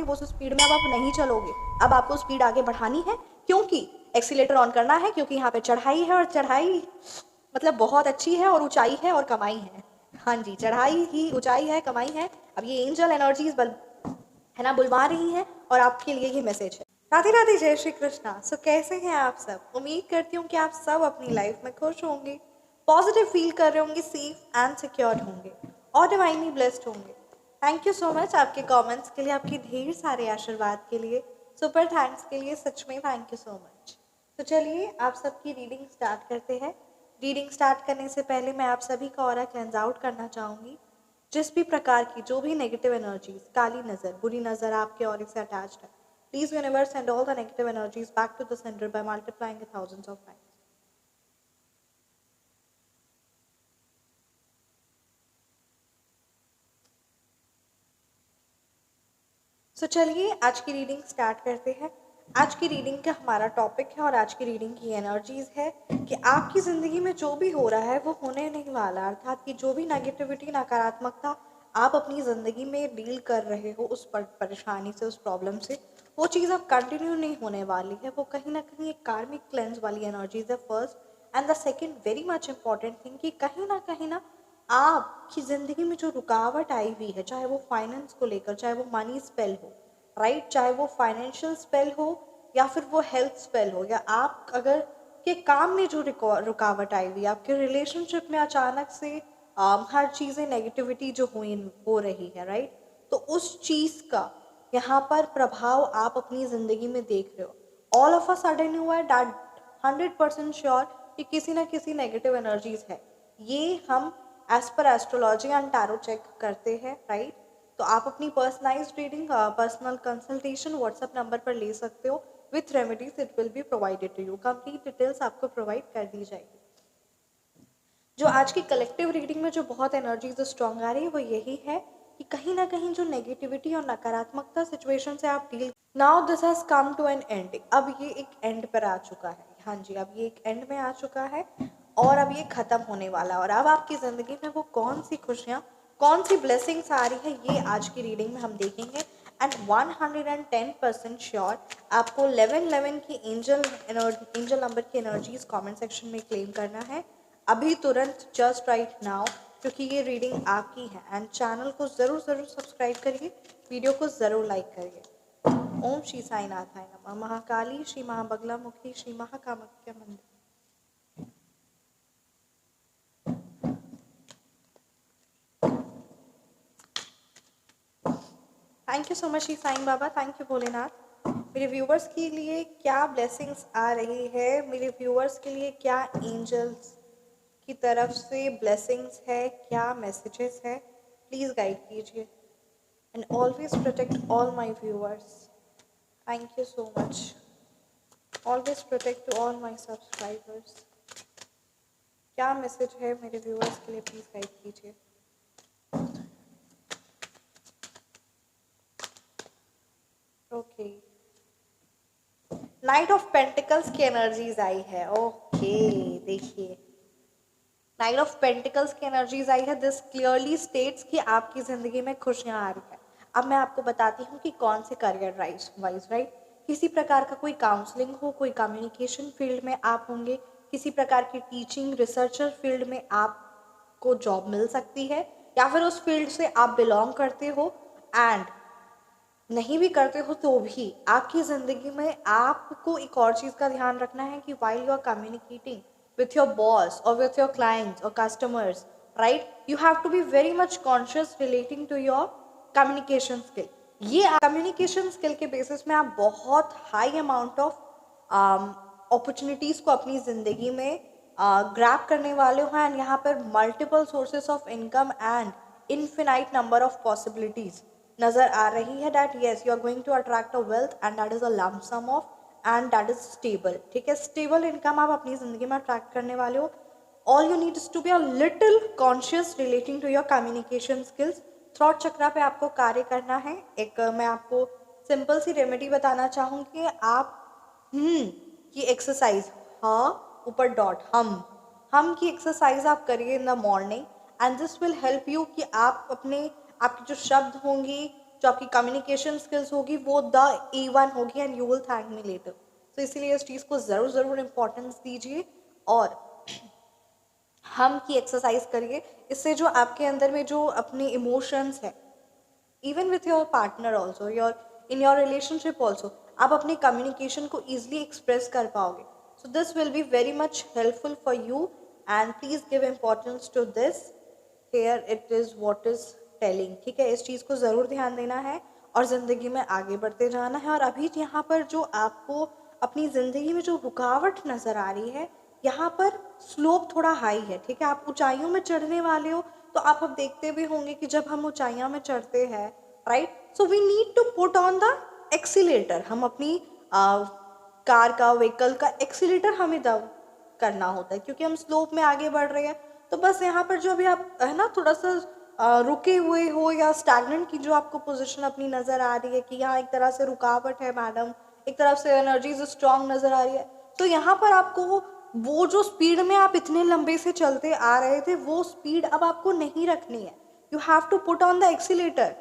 वो स्पीड में अब आप नहीं चलोगे, अब आपको स्पीड आगे बढ़ानी है, क्योंकि एक्सीलेटर ऑन करना है, क्योंकि यहाँ पे चढ़ाई है और चढ़ाई मतलब बहुत अच्छी है और ऊंचाई है और कमाई है। हाँ जी, चढ़ाई ही ऊंचाई है, कमाई है। अब ये एंजल एनर्जीज है ना बुलवा रही हैं और आपके लिए ये मैसेज है। राधे राधे, जय श्री कृष्णा। सो कैसे हैं आप सब? उम्मीद करती हूँ कि आप सब अपनी लाइफ में खुश होंगे, पॉजिटिव फील कर रहे होंगे, सेफ एंड सिक्योर होंगे और डिवाइनली ब्लेस्ड होंगे। थैंक यू सो मच आपके कमेंट्स के लिए, आपके ढेर सारे आशीर्वाद के लिए, सुपर थैंक्स के लिए, सच में थैंक यू सो मच। तो चलिए आप सबकी रीडिंग स्टार्ट करते हैं। रीडिंग स्टार्ट करने से पहले मैं आप सभी का ऑरा क्लेंस आउट करना चाहूँगी। जिस भी प्रकार की जो भी नेगेटिव एनर्जीज, काली नज़र, बुरी नज़र आपके ऑरे से अटैच्ड है, please universe send all the negative energies back to the centre by multiplying it thousands of times. So चलिए आज की रीडिंग स्टार्ट करते हैं। आज की रीडिंग का हमारा टॉपिक है और आज की रीडिंग की एनर्जीज है कि आपकी ज़िंदगी में जो भी हो रहा है वो होने नहीं वाला, अर्थात कि जो भी नेगेटिविटी, नकारात्मकता आप अपनी ज़िंदगी में डील कर रहे हो, उस परेशानी से, उस प्रॉब्लम से, वो चीज़ अब कंटिन्यू नहीं होने वाली है। वो कहीं ना कहीं एक कार्मिक क्लेंस वाली एनर्जीज है, first. And the second very much important thing कि कहीं ना आपकी ज़िंदगी में जो रुकावट आई हुई है, चाहे वो फाइनेंस को लेकर, चाहे वो मनी स्पेल हो, राइट, चाहे वो फाइनेंशियल स्पेल हो या फिर वो हेल्थ स्पेल हो, या आप अगर के काम में जो रुकावट आई हुई, आपके रिलेशनशिप में अचानक से हर चीज़ें नेगेटिविटी जो हो रही है, राइट, तो उस चीज़ का यहाँ पर प्रभाव आप अपनी ज़िंदगी में देख रहे हो। All of a sudden you are that 100% sure कि किसी ना किसी नेगेटिव एनर्जीज है। ये हम as per astrology and tarot check करते हैं, राइट। तो आप अपनी personalised reading, personal consultation WhatsApp number पर ले सकते हो with remedies, it will be provided to you. Complete details आपको प्रोवाइड कर दी जाएगी। जो आज की कलेक्टिव रीडिंग में जो बहुत एनर्जीज स्ट्रॉन्ग आ रही है वो यही है कि कहीं ना कहीं जो नेगेटिविटी और नकारात्मकता सिचुएशन से आप deal, now this has come to an end. अब ये एक एंड पर आ चुका है। हाँ जी, अब ये एक एंड में आ चुका है और अब ये खत्म होने वाला है। और अब आपकी ज़िंदगी में वो कौन सी खुशियाँ, कौन सी ब्लेसिंग्स आ रही है, ये आज की रीडिंग में हम देखेंगे। एंड 110% श्योर आपको 1111 की एंजल नंबर की एनर्जीज कमेंट सेक्शन में क्लेम करना है अभी, तुरंत, जस्ट राइट नाउ, क्योंकि ये रीडिंग आपकी है। एंड चैनल को ज़रूर सब्सक्राइब करिए, वीडियो को ज़रूर लाइक करिए। ओम श्री साईनाथाय नमः। महाकाली, श्री महाबगला मुखी, श्री महाकामाख्या मंदिर। Thank you so much Shri Sai Baba, thank you Bholenath. मेरे व्यूवर्स के लिए क्या ब्लेसिंग्स आ रही है, मेरे व्यूवर्स के लिए क्या एंजल्स की तरफ से ब्लेसिंग्स है, क्या मैसेजेस है, प्लीज़ गाइड कीजिए। And always protect all my viewers, thank you so much. Always protect to all my subscribers. क्या मैसेज है मेरे व्यूअर्स के लिए, प्लीज़ गाइड कीजिए। ओके, नाइट ऑफ पेंटिकल्स की एनर्जीज आई है। ओके, देखिए, नाइट ऑफ पेंटिकल्स की एनर्जीज आई है। दिस क्लियरली स्टेट्स कि आपकी ज़िंदगी में खुशियाँ आ रही है। अब मैं आपको बताती हूँ कि कौन से करियर वाइज, राइट, किसी प्रकार का कोई काउंसलिंग हो, कोई कम्युनिकेशन फील्ड में आप होंगे, किसी प्रकार की टीचिंग, रिसर्चर फील्ड में आपको जॉब मिल सकती है, या फिर उस फील्ड से आप बिलोंग करते हो। एंड नहीं भी करते हो तो भी आपकी ज़िंदगी में आपको एक और चीज़ का ध्यान रखना है कि while you are communicating with your boss और विथ योर क्लाइंट्स और customers, right, you have to be very much conscious relating to your communication skill. ये कम्युनिकेशन स्किल के बेसिस में आप बहुत हाई अमाउंट ऑफ अपॉर्चुनिटीज़ को अपनी ज़िंदगी में ग्रैब करने वाले हो। एंड यहाँ पर multiple sources of income and infinite number of possibilities नज़र आ रही है। That yes, you are going to attract a wealth and that is a lump sum of and that is stable. ठीक है, स्टेबल इनकम आप अपनी ज़िंदगी में अट्रैक्ट करने वाले हो। All you need is to be a little conscious relating to your communication skills. Throat chakra पे आपको कार्य करना है। एक मैं आपको सिंपल सी रेमेडी बताना चाहूँगी। आप की एक्सरसाइज, हाँ ऊपर डॉट, हम की एक्सरसाइज आप करिए in the morning and this will help you कि आप अपने, आपके जो शब्द होंगे, जो आपकी कम्युनिकेशन स्किल्स होगी वो द A1 होगी and you will thank me later. तो इसीलिए इस चीज़ को ज़रूर इम्पोर्टेंस दीजिए और हम की एक्सरसाइज करिए। इससे जो आपके अंदर में जो अपने इमोशंस है, even with your partner also, your in your relationship also, आप अपने कम्युनिकेशन को ईजिली एक्सप्रेस कर पाओगे। So this will be very much helpful for you and please give importance to this. Here it is what is telling. ठीक है, इस चीज़ को ज़रूर ध्यान देना है और ज़िंदगी में आगे बढ़ते जाना है। और अभी यहाँ पर जो आपको अपनी ज़िंदगी में जो रुकावट नज़र आ रही है, यहाँ पर स्लोप थोड़ा हाई है। ठीक है, आप ऊंचाइयों में चढ़ने वाले हो, तो आप अब देखते भी होंगे कि जब हम ऊंचाइयों में चढ़ते हैं, right, so we need to put on the accelerator. हम अपनी कार का, व्हीकल का एक्सीलेटर हमें दब करना होता है, क्योंकि हम स्लोप में आगे बढ़ रहे हैं। तो बस यहाँ पर जो अभी आप है ना थोड़ा सा रुके हुए हो या स्टैग्नेंट की जो आपको पोजीशन अपनी नज़र आ रही है कि यहाँ एक तरह से रुकावट है मैडम, एक तरफ से एनर्जीज स्ट्रांग नज़र आ रही है, तो यहाँ पर आपको वो जो स्पीड में आप इतने लंबे से चलते आ रहे थे, वो स्पीड अब आपको नहीं रखनी है। You have to put on the accelerator.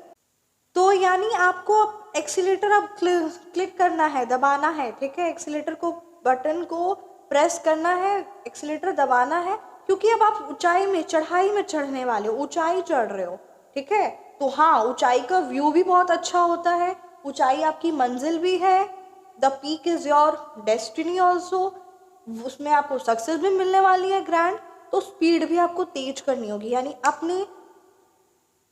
तो यानी आपको एक्सीलेटर अब क्लिक करना है, दबाना है। ठीक है, एक्सीलेटर को, बटन को प्रेस करना है, एक्सीलेटर दबाना है, क्योंकि अब आप ऊंचाई में, चढ़ाई में चढ़ने वाले हो, ऊंचाई चढ़ रहे हो। ठीक है, तो हाँ, ऊंचाई का व्यू भी बहुत अच्छा होता है, ऊंचाई आपकी मंजिल भी है। The peak is your destiny also, उसमें आपको सक्सेस भी मिलने वाली है ग्रैंड। तो स्पीड भी आपको तेज करनी होगी, यानी अपने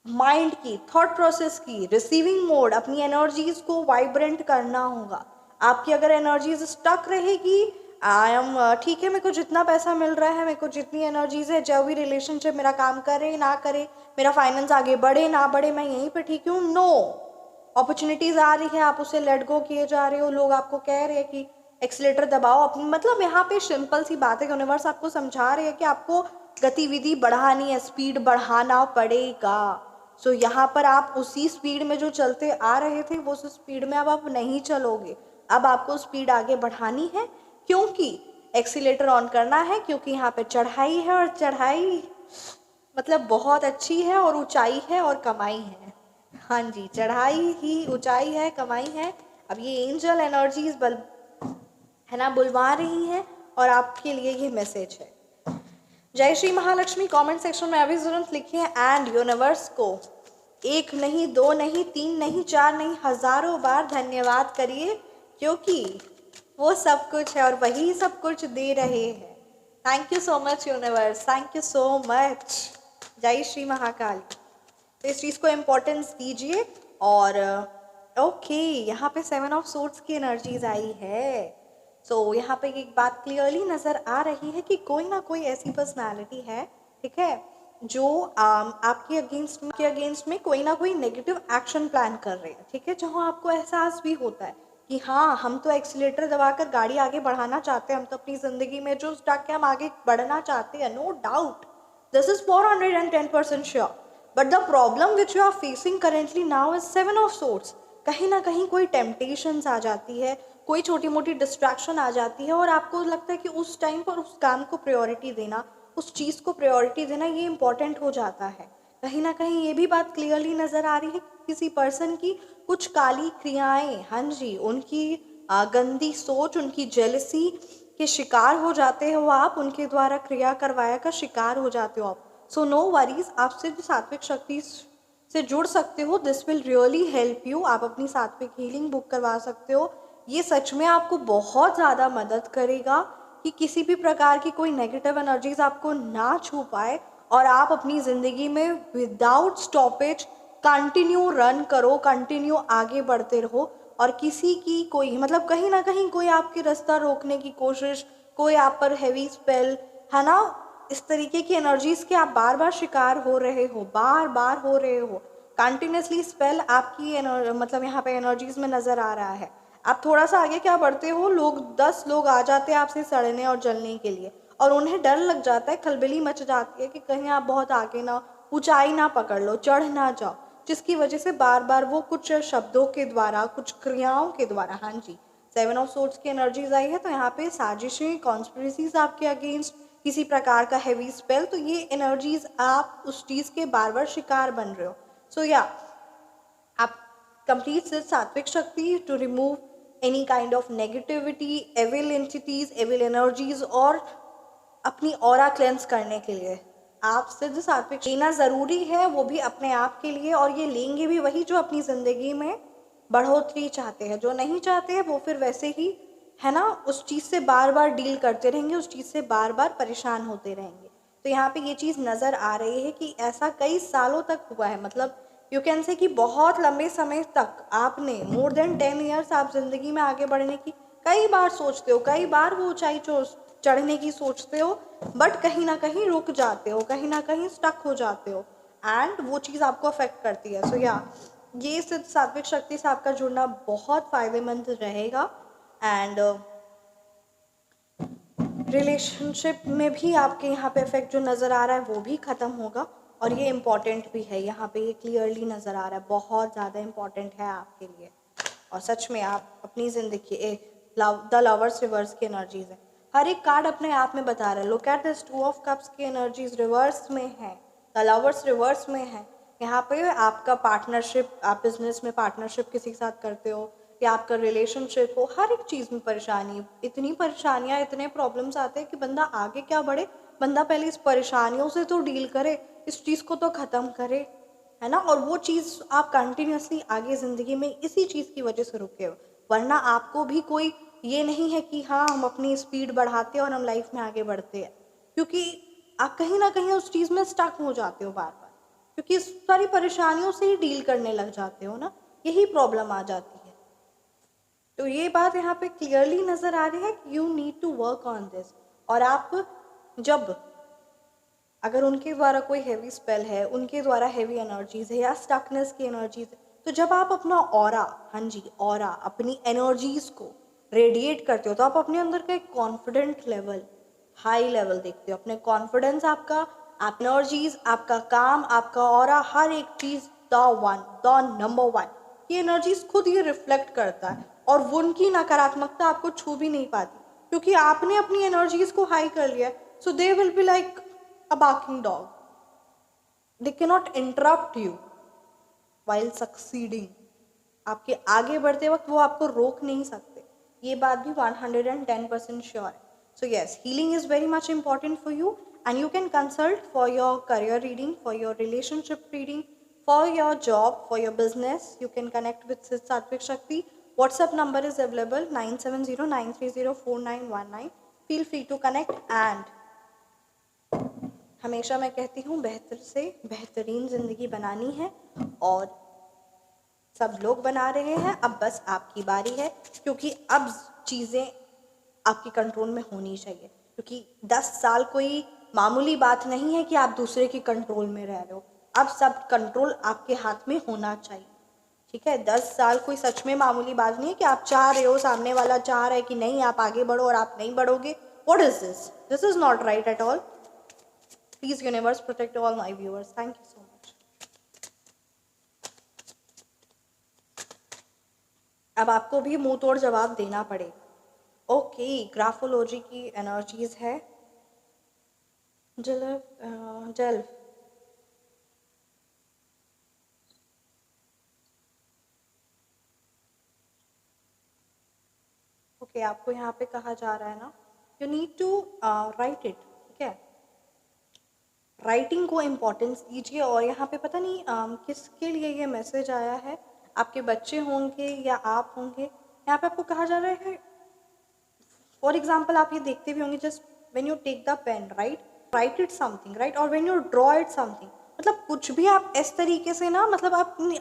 माइंड की, थॉट प्रोसेस की, रिसीविंग मोड, अपनी एनर्जीज को वाइब्रेंट करना होगा। आपकी अगर एनर्जीज स्टक रहेगी, आई एम ठीक है, मेरे को जितना पैसा मिल रहा है, मेरे को जितनी एनर्जीज है, जो भी रिलेशनशिप मेरा काम करे ना करे, मेरा फाइनेंस आगे बढ़े ना बढ़े, मैं यहीं पे ठीक हूँ, नो, अपॉर्चुनिटीज आ रही है, आप उसे लेट गो किए जा रहे हो, लोग आपको कह रहे हैं कि एक्सीलेटर दबाओ अपनी, मतलब यहाँ पे सिंपल सी बात है, यूनिवर्स आपको समझा रहे हैं कि आपको गतिविधि बढ़ानी है, स्पीड बढ़ाना पड़ेगा। सो यहाँ पर आप उसी स्पीड में जो चलते आ रहे थे, वो उस स्पीड में अब आप नहीं चलोगे, अब आपको स्पीड आगे बढ़ानी है, क्योंकि एक्सीलेटर ऑन करना है, क्योंकि यहाँ पे चढ़ाई है, और चढ़ाई मतलब बहुत अच्छी है, और ऊंचाई है और कमाई है। हाँ जी, चढ़ाई ही ऊंचाई है, कमाई है। अब ये एंजल एनर्जीज है ना बुलवा रही हैं, और आपके लिए ये मैसेज है। जय श्री महालक्ष्मी कमेंट सेक्शन में अभी जरूर लिखिए एंड यूनिवर्स को एक नहीं, दो नहीं, तीन नहीं, चार नहीं, हजारों बार धन्यवाद करिए, क्योंकि वो सब कुछ है और वही सब कुछ दे रहे हैं। Thank you so much universe, thank you so much. जय श्री महाकाल। तो इस चीज़ को इम्पोर्टेंस दीजिए। और ओके, यहाँ पे 7 ऑफ सोर्ड्स की एनर्जीज आई है। सो यहाँ पे एक बात क्लियरली नज़र आ रही है कि कोई ना कोई ऐसी पर्सनालिटी है, ठीक है, जो आपके अगेंस्ट में कोई ना कोई नेगेटिव एक्शन प्लान कर रहे हैं। ठीक है, जहाँ आपको एहसास भी होता है कि हाँ, हम तो एक्सीलेटर दबाकर गाड़ी आगे बढ़ाना चाहते हैं, हम तो अपनी ज़िंदगी में जो स्टक है हम आगे बढ़ना चाहते हैं, no doubt, this is 410% sure. But the problem which you are facing currently now is 7 of swords. कहीं ना कहीं कोई टेम्पटेशंस आ जाती है, कोई छोटी मोटी डिस्ट्रैक्शन आ जाती है, और आपको लगता है कि उस टाइम पर उस काम को प्रायोरिटी देना, उस चीज़ को प्रायोरिटी देना, ये इम्पॉर्टेंट हो जाता है। कहीं ना कहीं ये भी बात क्लियरली नज़र आ रही है कि किसी पर्सन की कुछ काली क्रियाएं, हाँ जी, उनकी गंदी सोच, उनकी जेलसी के शिकार हो जाते हो आप, उनके द्वारा क्रिया करवाया का शिकार हो जाते हो आप। सो नो वरीज, आपसे जो सात्विक शक्ति से जुड़ सकते हो, this will really help you. आप अपनी सात्विक हीलिंग बुक करवा सकते हो, ये सच में आपको बहुत ज़्यादा मदद करेगा कि किसी भी प्रकार की कोई नेगेटिव एनर्जीज आपको ना छू पाए, और आप अपनी ज़िंदगी में विदाउट स्टॉपेज कंटिन्यू रन करो, कंटिन्यू आगे बढ़ते रहो, और किसी की कोई मतलब कहीं ना कहीं कोई आपके रास्ता रोकने की कोशिश, कोई आप पर हैवी स्पेल, है ना, इस तरीके की एनर्जीज के आप बार बार शिकार हो रहे हो, बार बार हो रहे हो, कंटिन्यूसली स्पेल आपकी मतलब यहाँ पे एनर्जीज में नज़र आ रहा है। आप थोड़ा सा आगे क्या बढ़ते हो, लोग 10 लोग आ जाते हैं आपसे सड़ने और जलने के लिए, और उन्हें डर लग जाता है, खलबली मच जाती है कि कहीं आप बहुत आगे ना, ऊंचाई ना पकड़ लो, चढ़ ना जाओ, जिसकी वजह से बार बार वो कुछ शब्दों के द्वारा, कुछ क्रियाओं के द्वारा, हाँ जी, 7 ऑफ सोर्ड्स की एनर्जीज आई है, तो यहाँ पे साजिशें, कॉन्स्पिरेसीज आपके अगेंस्ट, किसी प्रकार का हैवी स्पेल, तो ये एनर्जीज आप उस चीज़ के बार बार शिकार बन रहे हो। सो या आप कंप्लीट सिर्फ सात्विक शक्ति to remove any kind of negativity, evil entities, evil energies, और अपनी ऑरा क्लेंस करने के लिए आप सिद्ध सात्विक लेना ज़रूरी है, वो भी अपने आप के लिए। और ये लेंगे भी वही जो अपनी ज़िंदगी में बढ़ोतरी चाहते हैं। जो नहीं चाहते हैं वो फिर वैसे ही, है ना, उस चीज़ से बार बार डील करते रहेंगे, उस चीज़ से बार बार परेशान होते रहेंगे। तो यहाँ पे ये चीज़ नज़र आ रही है कि ऐसा कई सालों तक हुआ है, मतलब यू कैन से कि बहुत लंबे समय तक आपने मोर देन 10 ईयर्स आप ज़िंदगी में आगे बढ़ने की कई बार सोचते हो, कई बार वो ऊंचाई चढ़ने की सोचते हो, बट कहीं ना कहीं रुक जाते हो, कहीं ना कहीं स्टक हो जाते हो, एंड वो चीज़ आपको अफेक्ट करती है। सो या ये सिर्फ सात्विक शक्ति से आपका जुड़ना बहुत फ़ायदेमंद रहेगा। एंड रिलेशनशिप में भी आपके यहाँ पे इफेक्ट जो नज़र आ रहा है वो भी ख़त्म होगा। और ये इम्पॉर्टेंट भी है, यहाँ पे ये क्लियरली नज़र आ रहा है, बहुत ज़्यादा इम्पॉर्टेंट है आपके लिए। और सच में आप अपनी ज़िंदगी द लवर्स रिवर्स की एनर्जीज है, हर एक कार्ड अपने आप में बता रहा है। Look at this 2 of cups की एनर्जीज रिवर्स में है, द लवर्स रिवर्स में है। यहाँ पे आपका पार्टनरशिप, आप बिजनेस में पार्टनरशिप किसी के साथ करते हो या आपका रिलेशनशिप हो, हर एक चीज़ में परेशानी, इतनी परेशानियाँ, इतने प्रॉब्लम्स आते हैं कि बंदा आगे क्या बढ़े, बंदा पहले इस परेशानियों से तो डील करे, इस चीज़ को तो ख़त्म करे, है ना। और वो चीज़ आप कंटिन्यूसली आगे ज़िंदगी में इसी चीज़ की वजह से रुके हो, वरना आपको भी कोई ये नहीं है कि हाँ हम अपनी स्पीड बढ़ाते हैं और हम लाइफ में आगे बढ़ते हैं, क्योंकि आप कहीं ना कहीं उस चीज़ में स्टक हो जाते हो बार बार, क्योंकि इस सारी परेशानियों से ही डील करने लग जाते हो ना, यही प्रॉब्लम आ जाती है। तो ये बात यहाँ पे क्लियरली नज़र आ रही है कि you need to work on this. और आप जब, अगर उनके द्वारा कोई हैवी स्पेल है, उनके द्वारा हैवी एनर्जीज है या स्टकनेस की एनर्जीज है, तो जब आप अपना ऑरा, हाँ जी ऑरा, अपनी एनर्जीज को रेडिएट करते हो, तो आप अपने अंदर का एक कॉन्फिडेंट लेवल, हाई लेवल देखते हो, अपने कॉन्फिडेंस, आपका आप एनर्जीज, आपका काम, आपका ऑरा, हर एक चीज़ द नंबर वन, ये एनर्जीज खुद ये रिफ्लेक्ट करता है। और वो उनकी नकारात्मकता आपको छू भी नहीं पाती, क्योंकि आपने अपनी एनर्जीज को हाई कर लिया है। So they will be like a barking dog. They cannot interrupt you while succeeding. आपके आगे बढ़ते वक्त वो आपको रोक नहीं सकते, ये बात भी 110% श्योर है। So yes, healing is very much important for you, and you can consult for your career reading, for your relationship reading, for your job, for your business. You can connect with सात्विक शक्ति। WhatsApp number is available 9709304919. Feel free to connect। and हमेशा मैं कहती हूँ बेहतर से बेहतरीन ज़िंदगी बनानी है, और सब लोग बना रहे हैं, अब बस आपकी बारी है, क्योंकि अब चीज़ें आपके कंट्रोल में होनी चाहिए, क्योंकि 10 साल कोई मामूली बात नहीं है कि आप दूसरे के कंट्रोल में रह रहे हो। अब सब कंट्रोल आपके हाथ में होना चाहिए, ठीक है। 10 साल कोई सच में मामूली बात नहीं है कि आप चाह रहे हो, सामने वाला चाह रहा है कि नहीं आप आगे बढ़ो और आप नहीं बढ़ोगे। What is this? This is not right at all. Please universe protect all my viewers. Thank you so much. अब आपको भी मुंह तोड़ जवाब देना पड़ेगा। ओके, ग्राफोलॉजी की एनर्जीज है। जल ओके, आपको यहाँ पे कहा जा रहा है ना, you need to write it, ठीक है। राइटिंग को इम्पोर्टेंस दीजिए। और यहाँ पे पता नहीं किसके लिए ये मैसेज आया है, आपके बच्चे होंगे या आप होंगे। यहाँ पे आपको कहा जा रहा है, फॉर एग्जाम्पल आप ये देखते भी होंगे, just when you take the pen, write it something, right, और when you draw it something, मतलब कुछ भी आप इस तरीके से ना, मतलब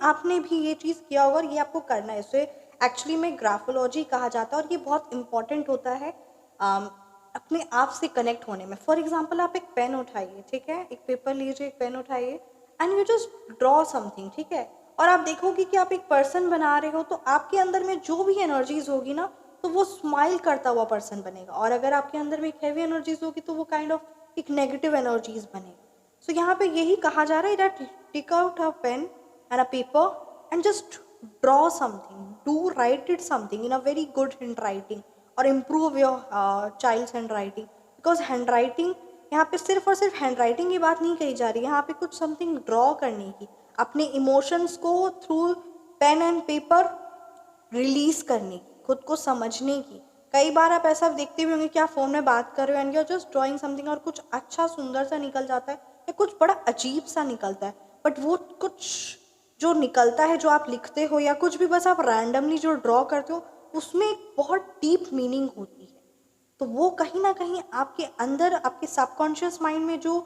आपने भी ये चीज़ किया होगा और ये आपको करना है। इसे एक्चुअली में ग्राफोलॉजी कहा जाता है, और ये बहुत इंपॉर्टेंट होता है अपने आप से कनेक्ट होने में। फॉर एग्जाम्पल आप एक पेन उठाइए, ठीक है, एक पेपर लीजिए, एक पेन उठाइए, and you just draw something, ठीक है। और आप देखोगे कि आप एक पर्सन बना रहे हो, तो आपके अंदर में जो भी एनर्जीज होगी ना, तो वो स्माइल करता हुआ पर्सन बनेगा। और अगर आपके अंदर में एक हैवी एनर्जीज होगी, तो वो काइंड ऑफ एक नेगेटिव एनर्जीज बनेगा। सो यहाँ पे यही कहा जा रहा है that take out a pen and a paper and just draw something, do write it something in a very good handwriting, और improve your child's handwriting. Because handwriting, यहाँ पे सिर्फ और सिर्फ हैंड राइटिंग की बात नहीं कही जा रही है, यहाँ पे कुछ समथिंग ड्रॉ करने की, अपने इमोशंस को through pen and paper release करने की, खुद को समझने की। कई बार आप ऐसा देखते भी होंगे कि आप फ़ोन में बात कर रहे हो and you just drawing something और कुछ अच्छा सुंदर सा निकल जाता है या कुछ बड़ा अजीब सा निकलता है, बट वो कुछ जो निकलता है, जो आप लिखते हो या कुछ भी बस आप रैंडमली जो ड्रॉ करते हो, उसमें एक बहुत डीप मीनिंग होती है। तो वो कहीं ना कहीं आपके अंदर, आपके सबकॉन्शियस माइंड में जो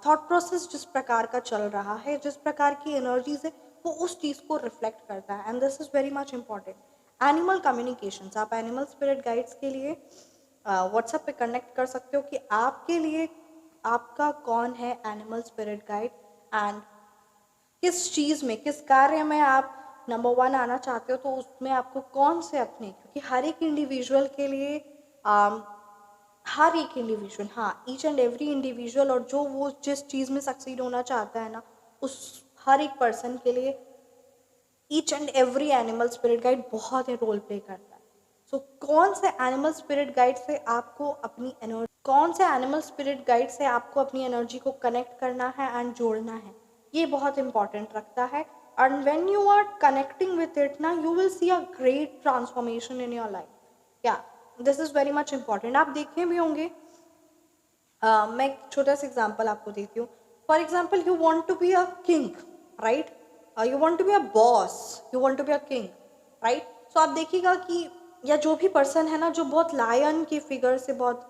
थॉट प्रोसेस जिस प्रकार का चल रहा है, जिस प्रकार की एनर्जीज है, वो उस चीज़ को रिफ्लेक्ट करता है। And this is very much important. Animal communications, आप एनिमल स्पिरिट गाइड्स के लिए व्हाट्सएप पे कनेक्ट कर सकते हो कि आपके लिए आपका कौन है एनिमल स्पिरिट गाइड, एंड किस चीज़ में, किस कार्य में आप नंबर 1 आना चाहते हो, तो उसमें आपको कौन से अपने, क्योंकि हर एक इंडिविजुअल के लिए हर एक इंडिविजुअल, हाँ, ईच एंड एवरी इंडिविजुअल, और जो वो जिस चीज़ में सक्सीड होना चाहता है ना, उस हर एक पर्सन के लिए each and every animal spirit guide बहुत ही रोल प्ले करता है। सो कौन से एनिमल स्पिरिट गाइड से आपको अपनी एनर्जी, कौन से एनिमल स्पिरिट गाइड से आपको अपनी एनर्जी को कनेक्ट करना है एंड जोड़ना है, ये बहुत इंपॉर्टेंट रखता है। And when you are connecting with it ना, you will see a great transformation in your life. या this is very much important. आप देखे भी होंगे, मैं एक छोटा सा एग्जाम्पल आपको देती हूँ। For example, you want to be a king, right? You want to be a boss, you want to be a king, right? So आप देखिएगा कि, या जो भी पर्सन है ना जो बहुत लायन की फिगर से बहुत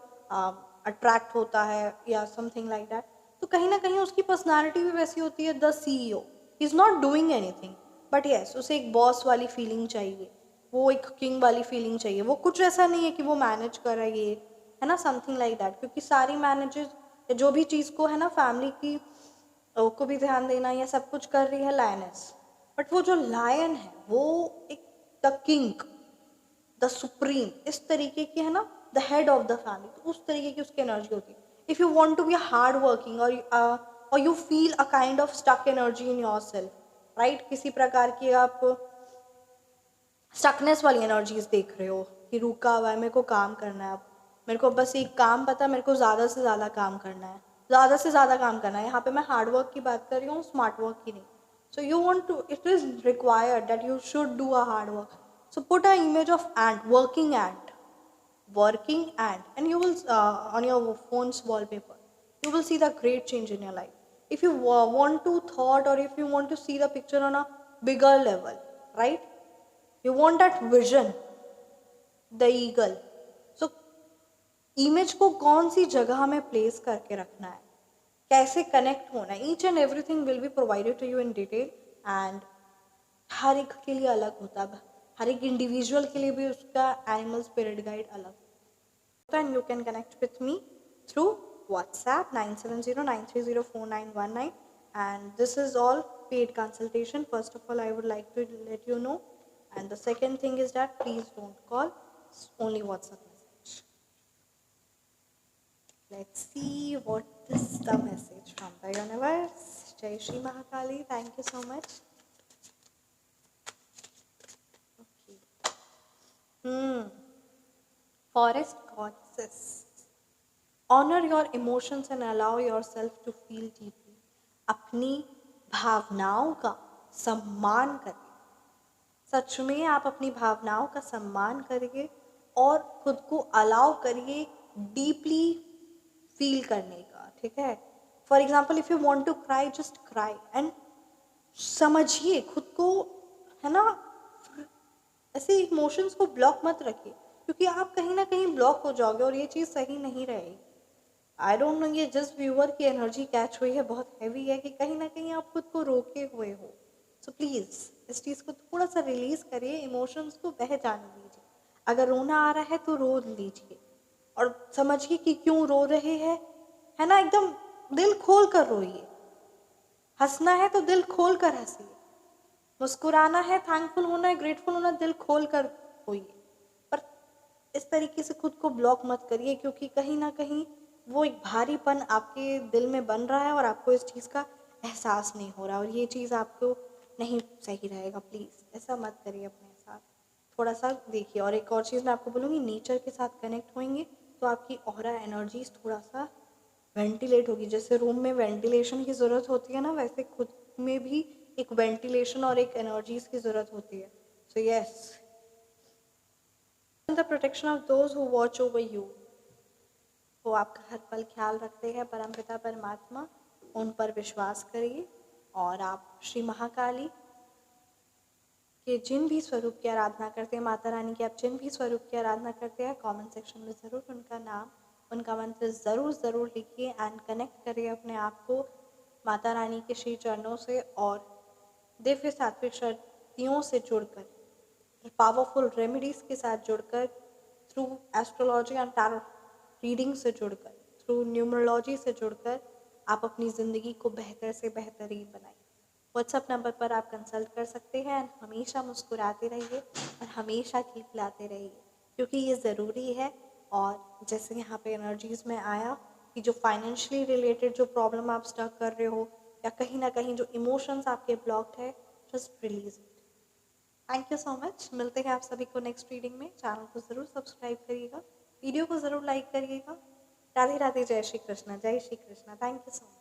अट्रैक्ट होता है या समथिंग लाइक दैट, तो कहीं ना कहीं उसकी पर्सनालिटी भी वैसी होती है। The CEO is not doing anything, but yes, उसे एक बॉस वाली फीलिंग चाहिए, वो एक किंग वाली फीलिंग चाहिए। वो कुछ ऐसा नहीं है कि वो मैनेज कर रहा है ना, समथिंग लाइक दैट, क्योंकि सारी मैनेजेस जो भी चीज़ को है ना, फैमिली की को भी ध्यान देना, या सब कुछ कर रही है लायनेस। बट वो जो लायन है, वो एक द किंग, द सुप्रीम, इस तरीके की है ना, the head of the family, तो उस तरीके की उसकी एनर्जी होती है। If you want to be hard working, और you feel a kind of stuck energy in yourself, right? किसी प्रकार की आप स्टकनेस वाली एनर्जीज देख रहे हो कि रुका हुआ है, मेरे को काम करना है, अब मेरे को बस एक काम पता है, मेरे को ज़्यादा से ज़्यादा काम करना है, ज़्यादा से ज़्यादा काम करना है। यहाँ पे मैं हार्ड वर्क की बात कर रही हूँ, स्मार्ट वर्क की नहीं। So you want to, it is required that you should do a hard work. So put a image of ant, working ant, and you will on your phone's wallpaper, you will see the great change in your life. If you want to thought, or if you want to see the picture on a bigger level, right? You want that vision, the eagle. So image को कौन सी जगह में place करके रखना है, कैसे connect होना है, each and everything will be provided to you in detail. And हर एक के लिए अलग होता है, हर एक इंडिविजुअल के लिए भी उसका एनिमल स्पिरिट गाइड अलग होता है। And you can connect with me through WhatsApp 9709304919, and this is all paid consultation. First of all, I would like to let you know, and the second thing is that please don't call, only WhatsApp message. Let's see what is the message from the universe. Jai Shri Mahakali, thank you so much. Okay. Forest goddess. Honor your emotions and allow yourself to feel deeply. अपनी भावनाओं का सम्मान करिए। सच में आप अपनी भावनाओं का सम्मान करिए और खुद को अलाउ करिए डीपली फील करने का, ठीक है? For example, if you want to cry, just cry and समझिए खुद को, है ना? ऐसे इमोशंस को ब्लॉक मत रखिए, क्योंकि आप कहीं ना कहीं ब्लॉक हो जाओगे और ये चीज़ सही नहीं रहेगी। आई डोंट नो, ये जिस व्यूअर की एनर्जी कैच हुई है बहुत हैवी है कि कहीं ना कहीं आप खुद को रोके हुए हो। सो प्लीज़ इस चीज़ को थोड़ा सा रिलीज करिए, इमोशंस को बह जाने दीजिए। अगर रोना आ रहा है तो रो लीजिए और समझिए कि क्यों रो रहे हैं, है ना? एकदम दिल खोल कर रोइए। हंसना है तो दिल खोल कर हंसिए, मुस्कुराना है, थैंकफुल होना है, ग्रेटफुल होना, दिल खोल कर होइए। पर इस तरीके से खुद को ब्लॉक मत करिए, क्योंकि कहीं ना कहीं वो एक भारीपन आपके दिल में बन रहा है और आपको इस चीज़ का एहसास नहीं हो रहा, और ये चीज़ आपको नहीं सही रहेगा। प्लीज़ ऐसा मत करिए अपने साथ, थोड़ा सा देखिए। और एक और चीज़ मैं आपको बोलूँगी, नेचर के साथ कनेक्ट होंगे तो आपकी ऑरा एनर्जीज थोड़ा सा वेंटिलेट होगी। जैसे रूम में वेंटिलेशन की ज़रूरत होती है ना, वैसे खुद में भी एक वेंटिलेशन और एक एनर्जीज की ज़रूरत होती है। So yes, the protection of those who watch over you, वो आपका हर पल ख्याल रखते हैं परमपिता परमात्मा, उन पर विश्वास करिए। और आप श्री महाकाली के जिन भी स्वरूप की आराधना करते हैं, माता रानी के आप जिन भी स्वरूप की आराधना करते हैं, कमेंट सेक्शन में ज़रूर उनका नाम, उनका मंत्र ज़रूर लिखिए एंड कनेक्ट करिए अपने आप को माता रानी के श्री चरणों से और दिव्य सात्विक शक्तियों से जुड़कर, पावरफुल रेमेडीज़ के साथ जुड़कर, through astrology and tarot reading से जुड़कर, थ्रू न्यूमरोलॉजी से जुड़कर आप अपनी ज़िंदगी को बेहतर से बेहतरीन बनाइए। व्हाट्सएप नंबर पर आप कंसल्ट कर सकते हैं एंड हमेशा मुस्कुराते रहिए और हमेशा खिलखिलाते रहिए, क्योंकि ये ज़रूरी है। और जैसे यहाँ पे एनर्जीज़ में आया कि जो फाइनेंशियली रिलेटेड जो प्रॉब्लम आप स्टक कर रहे हो या कहीं ना कहीं जो इमोशंस आपके ब्लॉक्ड है, just release it. Thank you so much. मिलते हैं आप सभी को नेक्स्ट रीडिंग में। चैनल को ज़रूर सब्सक्राइब करिएगा, वीडियो को ज़रूर लाइक करिएगा। राधे राधे, जय श्री कृष्णा, जय Shri Krishna. Thank you so much.